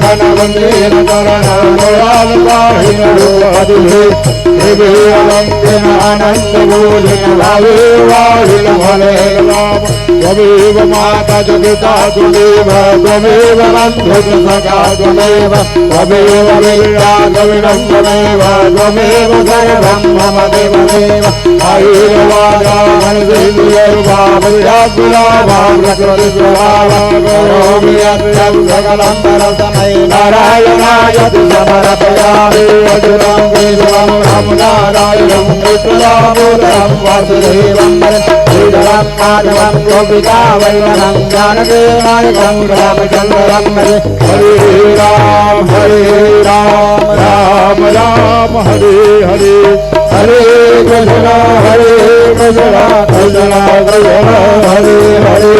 घनवंदेन चरणोयालपाहिन रूपदिहे देवी अलंकेन अनंतमूलिन भावे वाहिन भले राम त्वमेव माता च पिता त्वमेव त्वमेव बन्धु च सखा त्वमेव त्वमेव विद्या द्रविणं त्वमेव त्वमेव सर्वं मम देवदेव आयुर्वादा मनसेन्द्रियर्भावव्याकुलाभावप्रकृतिस्वभावं सकलं परतमै नारायणाय समर्पयामि अच्युतं केशवं रामनारायणं कृष्णदामोदरं वासुदेवं श्रीधरं माधवं गोपिका वैष्णवं जानकीनायकं रामचन्द्रं हरे राम राम राम हरे हरे हरे कृष्ण कृष्ण कृष्ण हरे हरे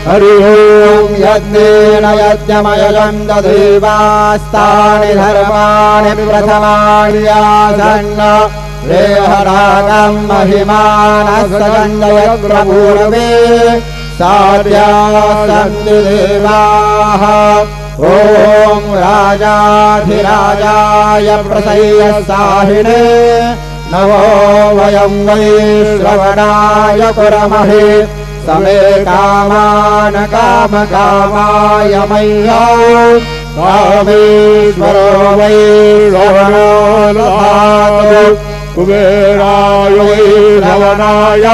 हरि ओम यज्ञेन यज्ञमयं दधीवास्तानि धर्माणि प्रथमानि आसन्न रेहरागं महिमानस्तगन्धयग्रपूर्वे साध्यासन्ति देवाः ॐ राजाधिराजाय प्रसय्यसाहिने नमो वयं वै श्रवणाय कुर्महे समे कामान कामकामाय मह्यं कामेश्वरो वै श्रवणो दधातु कुबेराय वै श्रवणाय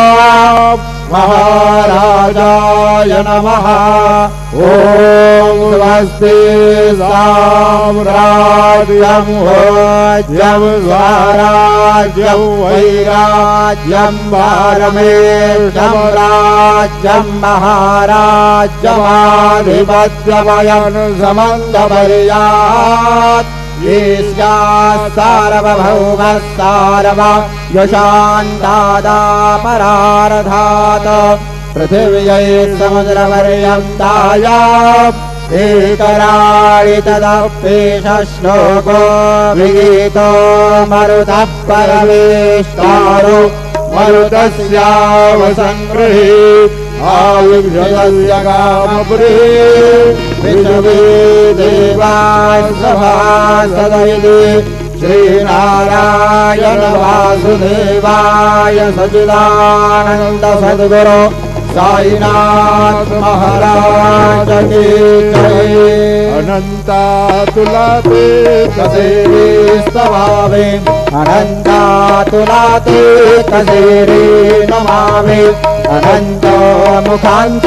महाराजाय नमः ॐ स्वस्ति साम्राज्यं भोज्यं स्वराज्यं वैराज्यं पारमेष्ठं राज्यं महाराज्यमाधिपत्यमयं समन्तपर्यात् सार्वभौमः सार्वयशान्तादापरार्धात् पृथिव्यै समुद्रपर्यन्तायाम् एकराळि तदप्येष श्लोको विगीतो मरुतः परमेष्टारो मरुतस्यावसङ्गृहे आयुर्जयस्य कामपुरे विश्वे देवाः सभासदयते श्रीनारायण वासुदेवाय सच्चिदानन्द सद्गुरो साईनाथ महाराज की जय। अनंता तुलाते कसेरे स्तवावे अनंता तुलाते कसेरे नमावे अनंत मुखांत